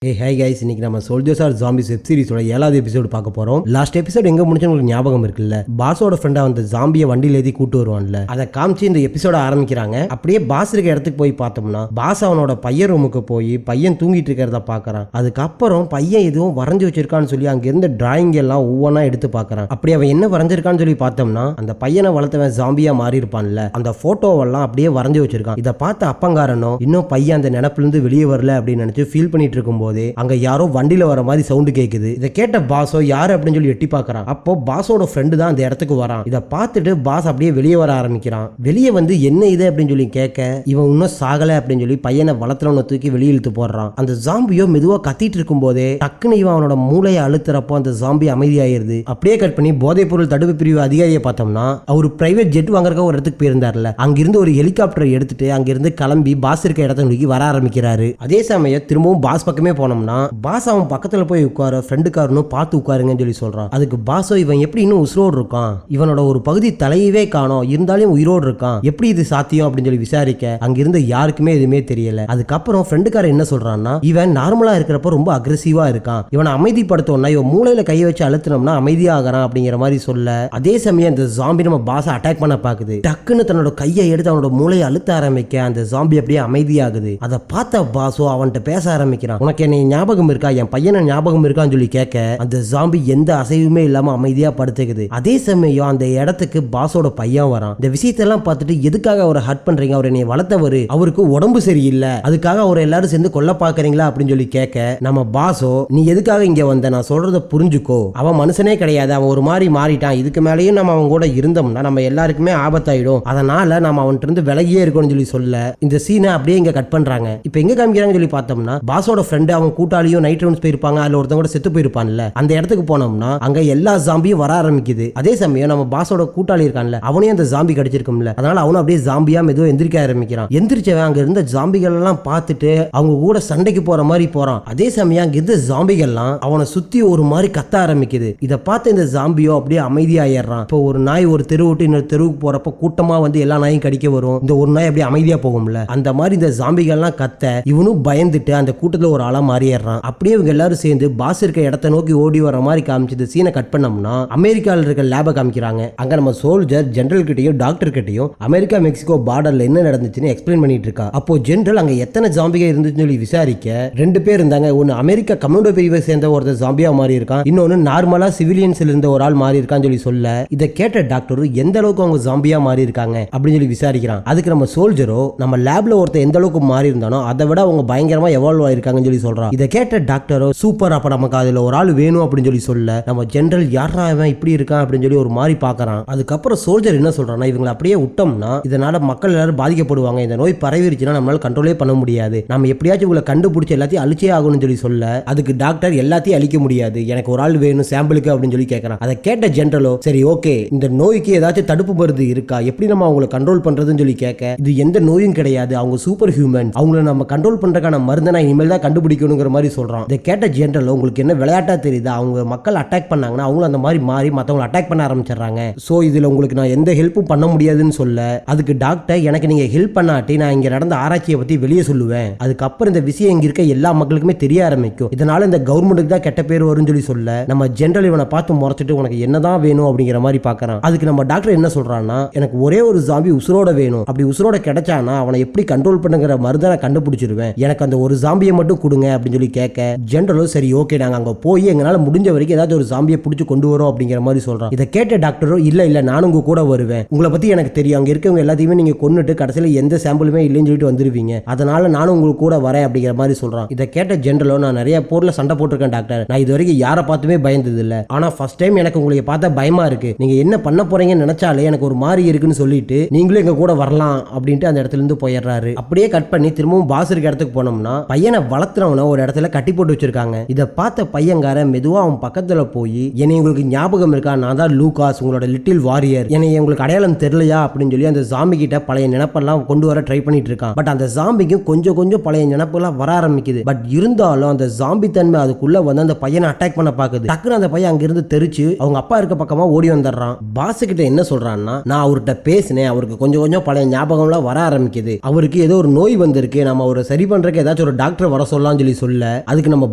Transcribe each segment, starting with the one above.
Hi guys, இன்னைக்கு நம்ம soldiers R zombies web சீரிஸோட 7வது எபிசோடு பார்க்க போறோம். லாஸ்ட் எபிசோட் எங்க முடிச்சு உங்களுக்கு ஞாபகம் இருக்குல்ல? பாஸோட ஃப்ரெண்டா வந்து ஜாம்பியை வண்டியில ஏத்தி கூட்டு வருவான்ல, அதை காமிச்சு இந்த எபிசோட ஆரம்பிக்கிறாங்க. அப்படியே பாஸ் இருக்க இடத்துக்கு போய் பார்த்தோம்னா பாஸ் அவனோட பையன் ரூமுக்கு போய் பையன் தூங்கிட்டு இருக்கிறத பாக்குறான். அதுக்கப்புறம் பையன் எதுவும் வரைஞ்சு வச்சிருக்கான்னு சொல்லி அங்க இருந்த டிராயிங் எல்லாம் ஒவ்வொன்னா எடுத்து பாக்குறான். அப்படி அவன் என்ன வரைஞ்சிருக்கான்னு சொல்லி பார்த்தோம்னா அந்த பையனை வளர்த்தவன் ஜாம்பியா மாறி இருப்பான்ல, அந்த போட்டோவெல்லாம் அப்படியே வரைஞ்சு வச்சிருக்கான். இதை பார்த்த அப்பங்காரனும் இன்னும் பையன் அந்த நினைப்புல இருந்து வெளியே வரல அப்படின்னு நினைச்சு ஃபீல் பண்ணிட்டு இருக்கும் போதே அங்க யாரோ வண்டியில வர மாதிரி சவுண்ட் கேக்குது. இதை கேட்ட பாஸோ யாரு அப்படின்னு சொல்லி எட்டி பார்க்கறான். அப்போ பாஸோட ஃப்ரெண்டு தான் அந்த இடத்துக்கு வரான். இதை பார்த்துட்டு பாஸ் அப்படியே வெளியே வர ஆரம்பிக்கிறான். வெளியே வந்து என்ன இது அப்படின்னு சொல்லி கேட்க இவன் இன்னும் சாகல அப்படின்னு சொல்லி பையனை வளர்த்துறவனை தூக்கி வெளியே இழுத்து போடுறான். அந்த ஜாம்பியோ மெதுவா கத்திட்டு இருக்கும் போதே டக்குன்னு இவன் அவனோட மூளையை அழுத்துறப்போ அந்த ஜாம்பி அமைதியாயிருது. அப்படியே கட் பண்ணி போதைப் பொருள் தடுப்பு பிரிவு அதிகாரியை பார்த்தோம்னா அவர் பிரைவேட் ஜெட் வாங்குறக்க ஒரு இடத்துக்கு போயிருந்தார்ல, அங்கிருந்து ஒரு ஹெலிகாப்டர் எடுத்துட்டு அங்கிருந்து கிளம்பி பாஸ் இருக்க இடத்த நோக்கி வர ஆரம்பிக்கிறாரு. அதே சமயம் திரும்பவும் பாஸ் பக்கமே போனோம்னா பாஸ் அவன் பக்கத்துல போய் உட்கார ஃப்ரெண்டுக்காரனும் பார்த்து உட்காருங்கன்னு சொல்லி சொல்றான். அதுக்கு பாஸோ இவன் எப்படி இன்னும் உயிரோடு இருக்கான், இவனோட ஒரு பகுதி தலையவே காணோம், இருந்தாலும் உயிரோடு இருக்கான், எப்படி இது சாத்தியம் அப்படின்னு சொல்லி விசாரிக்க அங்கிருந்து யாருக்குமே எதுவுமே தெரியல. அதுக்கப்புறம் ஃப்ரெண்டுக்காரன் என்ன சொல்றான்னா இவன் நார்மலா இருக்கிறப்ப ரொம்ப அக்ரெசிவா இருக்கான், இவனை அமைதிப்படுத்தோம்னா இவன் மூளையில கையை வச்சு அழுத்தினோம்னா அமைதியாகிறான் அப்படிங்கிற மாதிரி சொல்ல, அதே சமயம் அந்த ஜாம்பி நம்ம பாஸை அட்டாக் பண்ண பாக்குது. டக்குன்னு தன்னோட கையை எடுத்து அவனோட மூளையை அழுத்த ஆரம்பிக்க அந்த ஜாம்பி அப்படியே அமைதியாகுது. அதை பார்த்த பாஸோ அவன்கிட்ட பேச ஆரம்பிக்கிறான். உனக்கு என்ன ஞாபகம் இருக்கா, என் பையனை ஞாபகம் இருக்கான்னு சொல்லி கேட்க அந்த ஜாம்பி எந்த அசைவுமே இல்லாம அமைதியா படுத்துக்குது. அதே சமயம் அந்த இடத்துக்கு பாஸோட பையன் வரான். இந்த விஷயத்தெல்லாம் பார்த்துட்டு எதுக்காக அவரை ஹர்ட் பண்றீங்க, அவர் என்னை வளர்த்தவரு, அவருக்கு உடம்பு சரியில்லை, அதுக்காக அவரை எல்லாரும் சேர்ந்து கொல்ல பாக்குறீங்களா அப்படின்னு சொல்லி கேட்க நம்ம பாஸோ நீ எதுக்காக இங்க வந்த, நான் சொல்றத புரிஞ்சுக்கோ, அவன் மனுஷனே கிடையாது, அவன் ஒரு மாதிரி மாறிட்டான், இதுக்கு மேலேயும் நம்ம அவன் கூட இருந்தோம்னா நம்ம எல்லாருக்குமே ஆபத்தாயிடும், அதனால நம்ம அவன்கிட்ட இருந்து விலகியே இருக்கணும்னு சொல்லி சொல்ல இந்த சீனை அப்படியே இங்க கட் பண்றாங்க. இப்ப எங்க காமிக்கிறாங்கன்னு சொல்லி பார்த்தோம்னா பாஸோட ஃப்ரெண்டு அவன் கூட்டாளியும் நைட் ரவுண்ட்ஸ் போயிருப்பாங்க, அதுல ஒருத்தங்க கூட செத்து போயிருப்பான்ல, அந்த இடத்துக்கு போனோம்னா அங்க எல்லா ஜாம்பியும் வர ஆரம்பிக்குது. அதே சமயம் நம்ம பாஸோட கூட்டாளி இருக்கான்ல அவனையும் அந்த ஜாம்பி கடிச்சிருக்கும்ல, அதனால அவனும் அப்படியே ஜாம்பியா மெதுவா எந்திரிக்க ஆரம்பிக்கிறான். எந்திரிச்சவன் அங்க இருந்த ஜாம்பிகள் எல்லாம் பார்த்துட்டு அவங்க கூட சண்டைக்கு போற மாதிரி போறான். அதே சமயம் அங்க இருந்த ஜாம்பிகள்லாம் அவனை சுத்தி ஒரு மாதிரி கத்த ஆரம்பிக்குது. இதை பார்த்து இந்த ஜாம்பியோ அப்படியே அமைதியாயிடுறான். இப்போ ஒரு நாய் ஒரு தெரு விட்டு இன்னொரு தெருவுக்கு போறப்ப கூட்டமா வந்து எல்லா நாயும் கடிக்க வரும், இந்த ஒரு நாய் அப்படியே அமைதியா போகும்ல, அந்த மாதிரி இந்த ஜாம்பிகள்லாம் கத்த இவனும் பயந்துட்டு அந்த கூட்டத்துல ஒரு ஆளா மாறிடுறான். அப்படியே இவங்க எல்லாரும் சேர்ந்து பாஸ் இருக்க இடத்தை நோக்கி ஓடி வர மாதிரி காமிச்சு சீனை கட் பண்ணோம்னா அமெரிக்காவில் இருக்க லேபை காமிக்கிறாங்க. அங்க நம்ம சோல்ஜர் ஜெனரல் கிட்டையும் டாக்டர் கிட்டையும் அமெரிக்கா மெக்சிகோ பார்டர்ல என்ன நடந்துச்சுன்னு எக்ஸ்பிளைன் பண்ணிட்டு இருக்கா. அப்போ ஜெனரல் அங்க எத்தனை ஜாம்பிகள் இருந்துச்சுன்னு சொல்லி விசாரிக்க 2 பேர் இருந்தாங்க. ஒன்னு அமெரிக்கா கமாண்டோ பிரிவை சேர்ந்த ஒருத்தர் ஜாம்பியா மாறி இருக்கான், இன்னொன்னு நார்மலா சிவிலியன்ஸ்ல இருந்த ஒரு ஆள் மாறி இருக்கான்னு சொல்லி சொல்ல இதை கேட்ட டாக்டர் எந்த அளவுக்கு அவங்க ஜாம்பியா மாறி இருக்காங்க அப்படின்னு சொல்லி விசாரிக்கிறான். அதுக்கு நம்ம சோல்ஜரோ நம்ம லேப்ல ஒருத்தர் எந்த அளவுக்கு மாறி இருந்தானோ அதை விட அவங்க பயங்கரமா எவால்வ் ஆயிருக்காங்கன்னு சொல்லி சொல்றான். இதை கேட்ட டாக்டரோ சூப்பர், அப்ப நமக்கு அதுல ஒரு ஆள் வேணும் அப்படின்னு சொல்லி சொல்ல நம்ம ஜெனரல் யாரா அவன் இப்படி இருக்கான் அப்படின்னு சொல்லி ஒரு மாதிரி பாக்குறான். அதுக்கப்புறம் சோல்ஜர் என்ன சொல்றான்னா இவங்களை அப்படியே விட்டோம்னா இதனால மக்கள் எல்லாரும் பாதிக்கப்படுவாங்க, இந்த நோய் பரவிருச்சுன்னா நம்மளால கண்ட்ரோலே பண்ண முடியாது, நம்ம எப்படியாச்சும் உங்களை கண்டுபிடிச்சு எல்லாத்தையும் அழிச்சே ஆகணும்னு சொல்லி சொல்ல அதுக்கு டாக்டர் எல்லாத்தையும் அழிக்க முடியாது, எனக்கு ஒரு ஆள் வேணும் சாம்பிளுக்கு அப்படின்னு சொல்லி கேட்கறான். அதை கேட்ட ஜெனரலோ சரி ஓகே, இந்த நோய்க்கு ஏதாச்சும் தடுப்பு மருந்து இருக்கா, எப்படி நம்ம அவங்களை கண்ட்ரோல் பண்றதுன்னு சொல்லி கேட்க இது எந்த நோயும் கிடையாது, அவங்க சூப்பர் ஹியூமன், அவங்களை நம்ம கண்ட்ரோல் பண்றதுக்கான மருந்தை நான் இனிமேல் தான் கண்டுபிடிக்கணுங்கிற மாதிரி சொல்றான். இதை கேட்ட ஜெனரல் உங்களுக்கு என்ன விளையாட்டா தெரியுதா, அவங்க மக்கள் அட்டாக் பண்ணாங்கன்னா அவங்களும் அந்த மாதிரி மாறி மற்றவங்களை அட்டாக் பண்ண ஆரம்பிச்சிடறாங்க, ஸோ இதில் உங்களுக்கு நான் எந்த ஹெல்ப்பும் பண்ண முடியாதுன்னு சொல்ல அதுக்கு டாக்டர் எனக்கு நீங்கள் ஹெல்ப் பண்ணாட்டி நான் இங்கே நடந்த ஆராய்ச்சியை பற்றி வெளியே சொல்லுவேன், அதுக்கப்புறம் இந்த விஷயம் இங்கே இருக்க எல்லா மக்களுக்குமே தெரிய ஆரம்பிக்கும், இதனால இந்த கவர்மெண்ட்டுக்கு தான் கெட்ட பேர் வரும்னு சொல்லி சொல்ல நம்ம ஜெனரல் இவனை பார்த்து முறைச்சிட்டு உனக்கு என்னதான் வேணும் அப்படிங்கிற மாதிரி பார்க்கறான். அதுக்கு நம்ம டாக்டர் என்ன சொல்றான்னா எனக்கு ஒரே ஒரு ஜாம்பி உசுரோட வேணும், அப்படி உசுரோட கிடைச்சானா அவனை எப்படி கண்ட்ரோல் பண்ணுங்கிற மருந்தை நான் கண்டுபிடிச்சிருவேன், எனக்கு அந்த ஒரு ஜாம்பியை மட்டும் கொடுங்க அப்படின்னு சொல்லி கேட்க ஜெனரலும் சரி ஓகே நாங்கள் அங்கே போய் எங்களால் முடிஞ்ச வரைக்கும் ஏதாச்சும் ஒரு ஜாம்பியை பிடிச்சி கொண்டு வரோம் அப்படிங்கிற மாதிரி சொல்றான். இதை கேட்ட டாக்டரும் இல்ல நானும் உங்க கூட வருவேன், உங்களை பத்தி எனக்கு தெரியும், அங்க இருக்கவங்க எல்லாத்தையுமே நீங்க கொன்னுட்டு கடைசியில் எந்த சாம்பிளுமே இல்லைன்னு சொல்லிட்டு வந்துருவீங்க, அதனால நானும் உங்களுக்கு கூட வரேன் அப்படிங்கிற மாதிரி சொல்றான். இதை கேட்ட ஜெனரலும் நான் நிறைய போர்ல சண்டை போட்டிருக்கேன் டாக்டர், நான் இது வரைக்கும் யாரை பார்த்துமே பயந்தது இல்லை, ஆனா ஃபர்ஸ்ட் டைம் எனக்கு உங்களை பார்த்தா பயமா இருக்கு, நீங்க என்ன பண்ண போறீங்கன்னு நினைச்சாலே எனக்கு ஒரு மாதிரி இருக்குன்னு சொல்லிட்டு நீங்களும் எங்க கூட வரலாம் அப்படின்ட்டு அந்த இடத்துல இருந்து போயிடுறாரு. அப்படியே கட் பண்ணி திரும்பவும் பாஸ் இருக்க இடத்துக்கு போனோம்னா பையனை வளர்த்துறவன ஒரு இடத்துல கட்டி போட்டு வச்சிருக்காங்க. இதை பார்த்த பையங்கார மெதுவா அவன் பக்கத்துல போய் என்னை உங்களுக்கு ஞாபகம் இருக்கா, நான் தான் லூகாஸ் உங்களோட லிட்டில் வாரியர், என்னை உங்களுக்கு அடையாளம் தெரியலையா அப்படின்னு சொல்லி அந்த ஜாம்பி கிட்ட பழைய நினைப்பெல்லாம் கொண்டு வர ட்ரை பண்ணிட்டு இருக்கான். பட் அந்த ஜாம்பிக்கும் கொஞ்சம் கொஞ்சம் பழைய நினைப்பெல்லாம் வர ஆரம்பிக்குது. பட் இருந்தாலும் அந்த ஜாம்பி தன்மை அதுக்குள்ள வந்து அந்த பையனை அட்டாக் பண்ண பாக்குது. டக்குன்னு அந்த பையன் அங்கிருந்து தெரிச்சு அவங்க அப்பா இருக்க பக்கமா ஓடி வந்துடுறான். பாஸ் கிட்ட என்ன சொல்றான்னா நான் அவர்கிட்ட பேசினேன், அவருக்கு கொஞ்சம் கொஞ்சம் பழைய ஞாபகம்லாம் வர ஆரம்பிக்குது, அவருக்கு ஏதோ ஒரு நோய் வந்திருக்கு, நம்ம அவரை சரி பண்றதுக்கு ஏதாச்சும் ஒரு டாக்டர் வர சொல்லலாம்னு சொல்லி சொல்ல, அதுக்கு நம்ம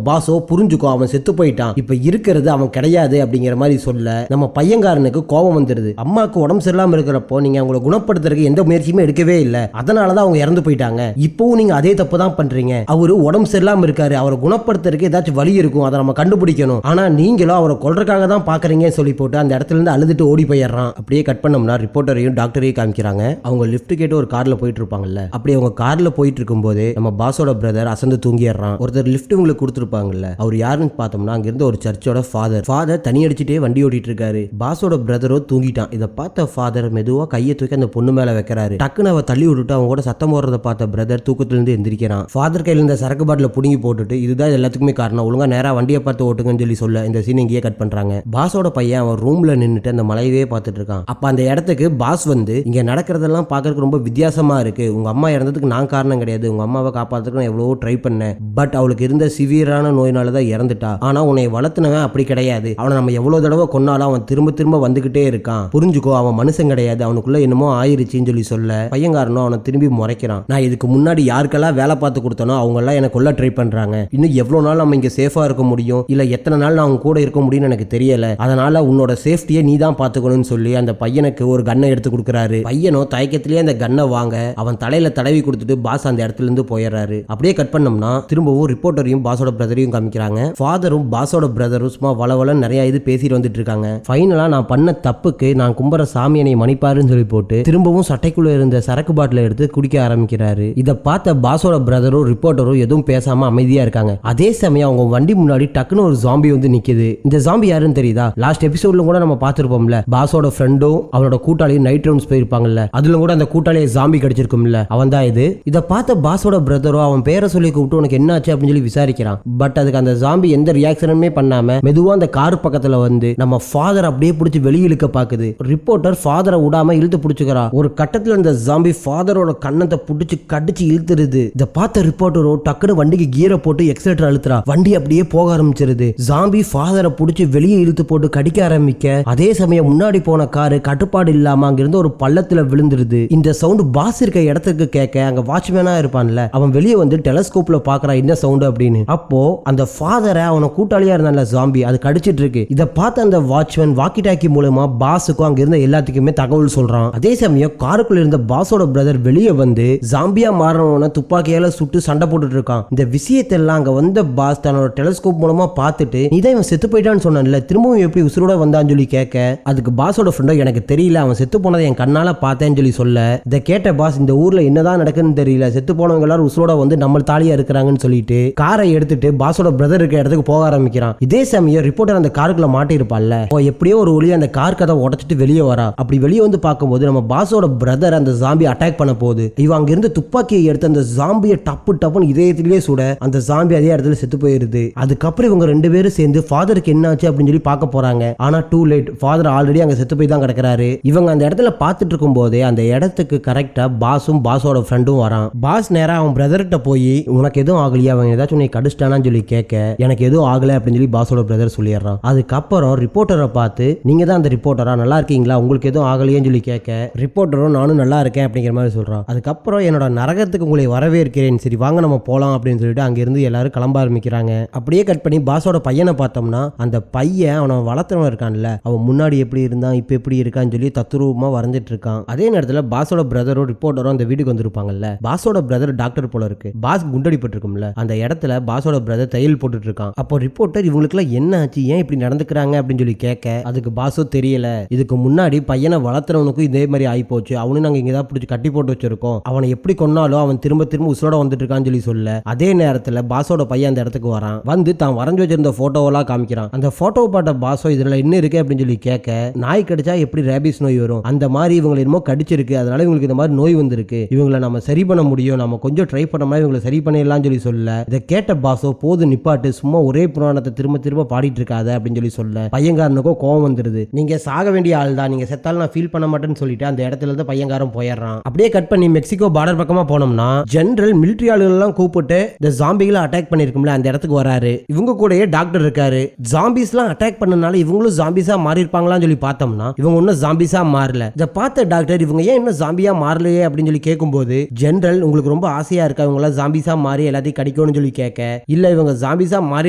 பாஸோ புரிஞ்சுக்கோ அவன் செத்து போயிட்டான், இப்ப இருக்கிறது அவன் கிடையாது அப்படிங்கிற மாதிரி சொல்ல நம்ம பையன்காரனுக்கு கோபம் வந்துருது. அம்மாவுக்கு உடம்பு சரியில்லாம இருக்கிறப்போ நீங்க அவங்களை குணப்படுத்துறதுக்கு எந்த முயற்சியுமே எடுக்கவே இல்லை, அதனாலதான் அவங்க இறந்து போயிட்டாங்க. இப்பவும் நீங்க அதே தப்பு தான் பண்றீங்க. அவரு உடம்பு சரியில்லாம இருக்காரு, அவரை குணப்படுத்துறதுக்கு ஏதாச்சும் வழி இருக்கும், அதை நம்ம கண்டுபிடிக்கணும். ஆனா நீங்களும் அவரை கொல்றதுக்காக தான் பாக்குறீங்க சொல்லி போட்டு அந்த இடத்துல இருந்து அழுதுட்டு ஓடி போயிடுறான். அப்படியே கட் பண்ணோம்னா ரிப்போர்ட்டரையும் டாக்டரையும் காமிக்கிறாங்க. அவங்க லிஃப்ட் கேட்டு ஒரு கார்ல போயிட்டு இருப்பாங்கல்ல, அப்படி அவங்க கார்ல போயிட்டு இருக்கும்போது நம்ம பாஸோட பிரதர் அசந்து தூங்கிடுறான். ஒருத்தர் லிஃப்ட் உங்களுக்கு கொடுத்துருப்பாங்கல்ல, அவர் யாருன்னு பார்த்தோம்னா அங்க இருந்த ஒரு சர்ச்சோட ஃபாதர் தனி அடிச்சுட்டே வண்டி ஓட்டிட்டு இருக்காரு. பாஸோட பிரதரோ தூங்கிட்டான். இதை பார்த்த ஃபாதர் மெதுவா கையை தூக்கி அந்த பொண்ணு மேல வைக்கிறாரு. டக்குன்னு அவ தள்ளி விட்டுட்டு அவங்க கூட சத்தம் போடுறத பார்த்த பிரதர் தூக்கத்திலிருந்து எந்திரிக்கிறான். ஃபாதர் கையில இருந்த சரக்கு பாட்டில புடுங்கி போட்டுட்டு இதுதான் எல்லாத்துக்குமே காரணம், ஒழுங்கா நேரா வண்டியை பார்த்து ஓட்டுங்கன்னு சொல்லி சொல்ல இந்த சீன் இங்கேயே கட் பண்றாங்க. பாஸோட பையன் அவன் ரூம்ல நின்னுட்டு அந்த மலையவே பார்த்துட்டு இருக்கான். அப்ப அந்த இடத்துக்கு பாஸ் வந்து இங்க நடக்கிறதெல்லாம் பார்க்கறதுக்கு ரொம்ப வித்தியாசமா இருக்கு, உங்க அம்மா இறந்ததுக்கு நான் காரணம் கிடையாது, உங்க அம்மாவை காப்பாத்துறதுக்கு நான் எவ்வளவோ ட்ரை பண்ணேன், பட் அவளுக்கு இருந்த சிவியரான நோயினால தான் இறந்துட்டா. ஆனா உன்னை வளர்த்துனவன் அப்படி கிடையாது, அவனை நம்ம எவ்வளவு தடவை கொன்னாலும் அவன் திரும்ப திரும்ப வந்துகிட்டே இருக்கான், புரிஞ்சுக்கோ அவன் மனுஷன் கிடையாது, அவனுக்குள்ள என்னமோ ஆயிருச்சுன்னு சொல்லி சொல்ல பையன்காரனும் அவனை திரும்பி முறைக்கிறான். நான் இதுக்கு முன்னாடி யாருக்கெல்லாம் வேலை பார்த்து கொடுத்தனோ அவங்க எல்லாம் எனக்கு கொல்ல ட்ரை பண்றாங்க, இன்னும் எவ்வளவு நாள் நம்ம இங்க சேஃபா இருக்க முடியும், இல்ல எத்தனை நாள் நான் அவங்க கூட இருக்க முடியும்னு எனக்கு தெரியல, அதனால உன்னோட சேஃப்டியை நீ தான் பாத்துக்கணும்னு சொல்லி அந்த பையனுக்கு ஒரு கன்னை எடுத்து கொடுக்குறாரு. பையனோ தயக்கத்திலேயே அந்த கன்னை வாங்க அவன் தலையில தடவி கொடுத்துட்டு பாஸ் அந்த இடத்துல இருந்து போயிடுறாரு. அப்படியே கட் பண்ணோம்னா திரும்பவும் ரிப்போர்ட்டரையும் பாஸோட பிரதரையும் காமிக்கிறாங்க. ஃபாதரும் பாஸோட பிரதரும் சும்மா வளவள நிறைய இது பேசிட்டு வந்துட்டு இருக்காங்க. ஃபைனலா நான் பண்ண தப்புக்கு நான் கும்புற சாமி என்னை மன்னிப்பாருன்னு சொல்லி போட்டு திரும்பவும் சட்டைக்குள்ள இருந்த சரக்கு பாட்டில எடுத்து குடிக்க ஆரம்பிக்கிறாரு. இதை பார்த்த பாஸோட பிரதரும் ரிப்போர்ட்டரும் எதுவும் பேசாம அமைதியா இருக்காங்க. அதே சமயம் அவங்க வண்டி முன்னாடி டக்குன்னு ஒரு ஜாம்பி வந்து நிக்குது. இந்த ஜாம்பி யாருன்னு தெரியுதா? லாஸ்ட் எபிசோட்ல கூட நம்ம பார்த்திருப்போம்ல, பாஸோட ஃப்ரெண்டும் அவனோட கூட்டாளியும் நைட் ரவுண்ட்ஸ் போயிருப்பாங்கல்ல, அதுல கூட அந்த கூட்டாளியை ஜாம்பி கடிச்சிருக்கும்ல, அவன் தான் இது. இதை பார்த்த பாஸோட பிரதரோ அவன் பேரை சொல்லி கூப்பிட்டு உனக்கு என்ன ஆச்சு அப்படின்னு சொல்லி விசாரிக்கிறான். பட் அதுக்கு அந்த ஜாம்பி எந்த ரியாக்ஷனுமே பண்ணாம மெதுவா அந்த கார் பக்கத்துல வந்து நம்ம ஃபாதர் அப்படியே பிடிச்சி வெளியே இழுக்க பாக்குது. ரிப்போர்ட்டர் ஃபாதரை விடாம இழுத்து பிடிச்சுக்கிறா. ஒரு கட்டத்துல இந்த ஜாம்பி ஃபாதரோட கண்ணத்தை பிடிச்சு கடிச்சு இழுத்துருது. இதை பார்த்த ரிப்போர்ட்டரோ டக்குனு வண்டிக்கு கீரை போட்டு எக்ஸலேட்டர் அழுத்துறா. வண்டி அப்படியே போக ஆரம்பிச்சிருது. ஜாம்பி ஃபாதரை பிடிச்சி வெளியே இழுத்து போட்டு கடிக்க ஆரம்பிக்க அதே சமயம் முன்னாடி போன காரு கட்டுப்பாடு இல்லாம அங்கிருந்து ஒரு பள்ளத்துல விழுந்துருது. இந்த சவுண்ட் பாஸ் இருக்க இடத்துக்கு கேட்க அங்க வாட்ச்மேனா இருப்பான்ல, அவன் வெளியே வந்து டெலஸ்கோப்ல பாக்குறான் என்ன சவுண்ட் அப்படின்னு. அப்போ அந்த ஃபாதரை அவன கூட்டாளியா இருந்தான்ல ஜாம்பி, அது கடிச்சிட்டு இருக்கு. இதை பார்த்து அந்த வாட்ச்மேன் வாக்கி டாக்கி மூலமா பாஸுக்கும் அங்க இருந்த எல்லாத்துக்குமே தகவல் சொல்றான். அதே சமயம் காருக்குள்ள இருந்த பாஸோட பிரதர் வெளியே வந்து ஜாம்பியா மாறினவன துப்பாக்கியால சுட்டு சண்டை போட்டுட்டு இருக்கான். இந்த விஷயத்தெல்லாம் அங்க வந்த பாஸ் தன்னோட டெலஸ்கோப் மூலமா பார்த்துட்டு நீதான் இவன் செத்து போயிட்டான்னு சொன்னான்ல, திரும்பவும் எப்படி உசுரோட வந்தான்னு சொல்லி கேட்க அதுக்கு பாஸோட ஃப்ரெண்டோ எனக்கு தெரியல, அவன் செத்து போனதை என் கண்ணால பார்த்தேன்னு சொல்லி சொல்ல இதை கேட்ட பாஸ் இந்த ஊர்ல என்னதான் நடக்குன்னு தெரியல, செத்து போனவங்க எல்லாரும் உசுரோட வந்து நம்ம தாலியா இருக்கிறாங்கன்னு சொல்லிட்டு காரை எடுத்துட்டு பாஸோட பிரதர் இருக்க இடத்துக்கு போக ஆரம்பிக்கிறான். இதே சமயம் ரிப்போர்ட்டர் அந்த காருக்குள்ள மாட்டிருப்பான்ல, எப்படியோ ஒரு ஒளி அந்த கார் கதை உடைச்சிட்டு வெளியே வரா. அப்படி வெளியே வந்து பார்க்கும்போது நம்ம பாஸோட பிரதர் அந்த ஜாம்பி அட்டாக் பண்ண போகுது. இவன் அங்க இருந்து துப்பாக்கியை எடுத்து அந்த ஜாம்பியை டப்புன்னு இதயத்திலேயே சுட அந்த ஜாம்பி அதே இடத்துல செத்து போயிருது. அதுக்கப்புறம் இவங்க ரெண்டு பேரும் சேர்ந்து ஃபாதருக்கு என்ன ஆச்சு அப்படின்னு சொல்லி பார்க்க போறாங்க. ஆனா டூ லேட், ஃபாதர் ஆல்ரெடி அங்க செத்து போய் தான் கிடக்குறாரு. இவங்க அந்த இடத்துல பார்த்துட்டு இருக்கும் போதே அந்த இடத்துக்கு கரெக்டா பாஸும் பாஸோட ஃப்ரெண்டும் வரான். பாஸ் நேரா அவன் பிரதர்கிட்ட போய் உனக்கு எதுவும் ஆகலையா, அவன் ஏதாச்சும் உன்னை கடிச்சிட்டானான்னு சொல்லி கேட்க எனக்கு எதுவும் ஆகலை அப்படின்னு சொல்லி பாஸோட பிரதர் சொல்லிடுறான். அதுக்கப்புறம் ரிப்போர்ட்டரை பார்த்து நீங்க தான் அந்த ரிப்போர்ட்டரா, நல்லா இருக்கீங்களா, உங்களுக்கு எதுவும் ஆகலையேன்னு சொல்லி கேட்க ரிப்போர்ட்டரும் நானும் நல்லா இருக்கேன் அப்படிங்கிற மாதிரி சொல்றான். அதுக்கப்புறம் என்னோட நரகத்துக்கு உங்களை வரவேற்கிறேன், சரி வாங்க நம்ம போலாம் அப்படின்னு சொல்லிட்டு அங்கிருந்து எல்லாரும் கிளம்ப ஆரம்பிக்கிறாங்க. அப்படியே கட் பண்ணி பாஸோட பையனை பார்த்தோம்னா அந்த பையன் அவனை வளர்த்தவன் இருக்கான்ல, அவன் முன்னாடி எப்படி இருந்தான் இப்ப எப்படி இருக்கான்னு சொல்லி தத்துரூபமா வரைஞ்சிட்டு இருக்கான். அதே நேரத்துல பாஸோட பிரதரும் ரிப்போர்ட்டரும் அந்த வீட்டுக்கு வந்திருப்பாங்கல்ல, பாஸோட பிரதர் டாக்டர் போல இருக்கு, பாஸ் குண்டடிப்பட்டு இருக்கும்ல அந்த இடத்துல பாஸோட பிரதர் தையல் போட்டுட்டு இருக்கான். அப்போ ரிப்போர்ட்டர் இவங்களுக்கு எல்லாம் என்ன ஆச்சு, ஏன் இப்படி நடந்துக்கிறாங்க அப்படின்னு சொல்லி கேட்க அதுக்கு பாஸோ தெரியல, இதுக்கு முன்னாடி பையனை வளர்த்துறவனுக்கும் இதே மாதிரி ஆகி போச்சு, அவனு நாங்க இங்கதான் பிடிச்சி கட்டி போட்டு வச்சிருக்கோம், அவனை எப்படி கொன்னாலும் அவன் திரும்ப திரும்ப உசுரோட வந்துட்டு இருக்கான்னு சொல்லி சொல்ல அதே நேரத்துல பாஸோட பையன் அந்த இடத்துக்கு வரான். வந்து தான் வரைஞ்சு வச்சிருந்த போட்டோவெல்லாம் காமிக்கிறான். அந்த போட்டோவை பார்த்த பாஸோ இதுல என்ன இருக்கு அப்படின்னு சொல்லி கேட்க நாய் கடிச்சா எப்படி ரேபிஸ் நோய் வரும் அந்த மாதிரி இவங்களை என்னமோ கடிச்சிருக்கு, அதனால இவங்களுக்கு இந்த மாதிரி நோய் வந்திருக்கு, இவங்களை நம்ம சரி பண்ண முடியும், நம்ம கொஞ்சம் ட்ரை பண்ணோம்னா இவங்களை சரி பண்ணிடலாம் சொல்லி சொல்ல இதை கேட்ட பாஸோ போது நிப்பாட்டு, சும்மா ஒரே புராணத்தை திரும்ப திரும்ப பாடிட்டு இருக்காத அப்படின்னு சொல்லி சொல்ல பையன்காரனுக்கோ கோவம் வந்துருது. நீங்க சாக வேண்டிய ஆள் தான், நீங்க செத்தாலும் நான் ஃபீல் பண்ண மாட்டேன்னு சொல்லிட்டு அந்த இடத்துல இருந்து பையன்காரன் போயிடுறான். அப்படியே கட் பண்ணி மெக்சிகோ பார்டர் பக்கமா போனோம்னா ஜெனரல் மிலிட்டரி ஆளுகள் எல்லாம் கூப்பிட்டு இந்த ஜாம்பிகளை அட்டாக் பண்ணிருக்கும்ல அந்த இடத்துக்கு வராரு. இவங்க கூடயே டாக்டர் இருக்காரு. ஜாம்பிஸ் எல்லாம் அட்டாக் பண்ணனால இவங்களும் ஜாம்பிஸா மாறி இருப்பாங்களான்னு சொல்லி பார்த்தோம்னா இவங்க ஒன்னும் ஜாம்பிஸா மாறல. இதை பார்த்த டாக்டர் இவங்க ஏன் இன்னும் ஜாம்பியா மாறலையே அப்படின்னு சொல்லி கேட்கும்போது ஜெனரல் உங்களுக்கு ரொம்ப ஆசையா இருக்கா இவங்க எல்லாம் ஜாம்பிஸா மாறி எல்லாத்தையும் கடிக்கணும் வேணும்னு சொல்லி கேட்க, இல்ல இவங்க ஜாம்பிஸா மாறி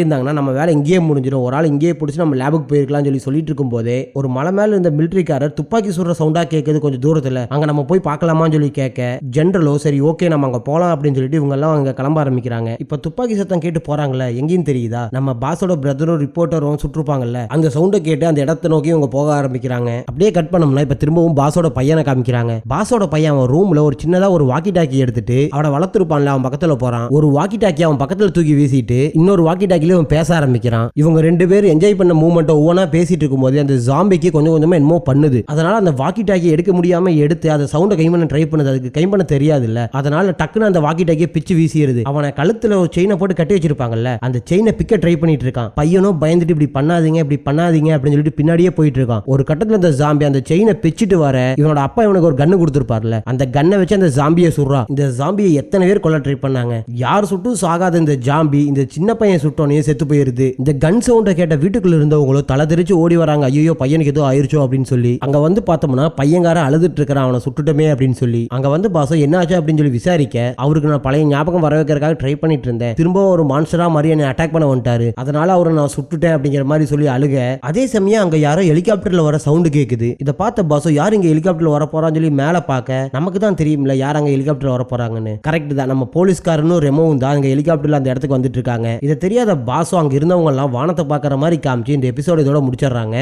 இருந்தாங்கன்னா நம்ம வேலை இங்கேயே முடிஞ்சிடும், ஒரு ஆள் இங்கேயே பிடிச்சி நம்ம லேபுக்கு போயிருக்கலாம்னு சொல்லி சொல்லிட்டு இருக்கும் போதே ஒரு மலை மேல இருந்த மிலிட்டரிக்காரர் துப்பாக்கி சுடுற சவுண்டா கேட்குது கொஞ்சம் தூரத்துல, அங்க நம்ம போய் பார்க்கலாமான்னு சொல்லி கேட்க, ஜெனரலோ சரி ஓகே நம்ம அங்க போலாம் அப்படின்னு சொல்லிட்டு இவங்க எல்லாம் அங்க கிளம்ப ஆரம்பிக்கிறாங்க. இப்ப துப்பாக்கி சத்தம் கேட்டு போறாங்கல்ல, எங்கேயும் தெரியுதா, நம்ம பாஸோட பிரதரும் ரிப்போர்ட்டரும் சுற்றுப்பாங்கல்ல, அந்த சவுண்டை கேட்டு அந்த இடத்தை நோக்கி இவங்க போக ஆரம்பிக்கிறாங்க. அப்படியே கட் பண்ணோம்னா இப்ப திரும்பவும் பாஸோட பையனை காமிக்கிறாங்க. பாஸோட பையன் அவன் ரூம்ல ஒரு சின்னதா ஒரு வாக்கி டாக்கி எடுத்துட்டு அவனை வளர்த்துருப்பான்ல அவன் பக்கத்துல போறான். ஒரு வாக்கி டாக்கி அவன் பக்கத்துல தூக்கி வீசிட்டு இன்னொரு வாக்கி டாக்கில அவன் பேச ஆரம்பிக்கிறான். இவங்க ரெண்டு பேரும் என்ஜாய் பண்ண மூமெண்ட்டை ஒவ்வொன்றா பேசிட்டு இருக்கும்போது அந்த ஜாம்பிக்கு கொஞ்சம் கொஞ்சமா என்னமோ பண்ணுது. அதனால அந்த வாக்கி டாக்கி எடுக்க முடியாம எடுத்து அந்த சவுண்டை கை பண்ண ட்ரை பண்ணுது. அதுக்கு கை பண்ண தெரியாது இல்ல, அதனால டக்குன்னு அந்த வாக்கி டாக்கியை பிச்சு வீசிடுது. அவனை கழுத்துல ஒரு செயினை போட்டு கட்டி வச்சிருப்பாங்கல்ல, அந்த செயினை பிக்க ட்ரை பண்ணிட்டு இருக்கான். பையனும் பயந்துட்டு இப்படி பண்ணாதீங்க அப்படின்னு சொல்லிட்டு பின்னாடியே போயிட்டு இருக்கான். ஒரு கட்டத்துல அந்த ஜாம்பி அந்த செயினை பிச்சுட்டு வர இவனோட அப்பா இவனுக்கு ஒரு கன்னு கொடுத்துருப்பார்ல, அந்த கன்னை வச்சு அந்த ஜாம்பியை சுடுறான். இந்த ஜாம்பியை எத்தனை பேர் கொல்ல ட்ரை பண்ணாங்க, யார் சுட்டும் சாகாத இந்த ஜாம்பி இந்த சின்ன பையன் சுட்டோனே செத்து போயிருது. இந்த கன் சவுண்டை கேட்ட வீட்டுக்குள்ள இருந்தவங்களும் தலை தெரிச்சு ஓடி வராங்க, ஐயோ பையனுக்கு ஏதோ ஆயிருச்சோ அப்படின்னு சொல்லி. அங்க வந்து பார்த்தோம்னா பையன்கார அழுதுட்டு இருக்கிறான், அவனை சுட்டுட்டமே அப்படின்னு சொல்லி. அங்க வந்து பாசம் என்ன ஆச்சு அப்படின்னு சொல்லி விசாரிக்க, அவருக்கு நான் பழைய ஞாபகம் வர வைக்கிறதுக்காக ட்ரை பண்ணிட்டு இருந்தேன், திரும்ப ஒரு மான்ஸ்டரா மாதிரி என்னை அட்டாக் பண்ண வந்துட்டாரு, அதனால அவரை நான் சுட்டுட்டேன் அப்படிங்கிற மாதிரி சொல்லி அழுக. அதே சமயம் அங்க யாரோ ஹெலிகாப்டர்ல வர சவுண்டு கேக்குது. இதை பார்த்த பாசம் யார் இங்க ஹெலிகாப்டர்ல வர போறான்னு சொல்லி மேல பார்க்க, நமக்கு தான் தெரியும்ல யார் அங்க ஹெலிகாப்டர் வர போறாங்கன்னு. கரெக்ட் தான், நம்ம போலீஸ்காரனும் ரெமோவும் தான் அங்க ஹெலிகாப்டர்ல அந்த இடத்துக்கு வந்துட்டு இருக்காங்க. இதை தெரியாத பாசம் அங்க இருந்தவங்க எல்லாம் வானத்தை பாக்குற மாதிரி காமிச்சு இந்த எபிசோட இதோட முடிச்சிடறாங்க.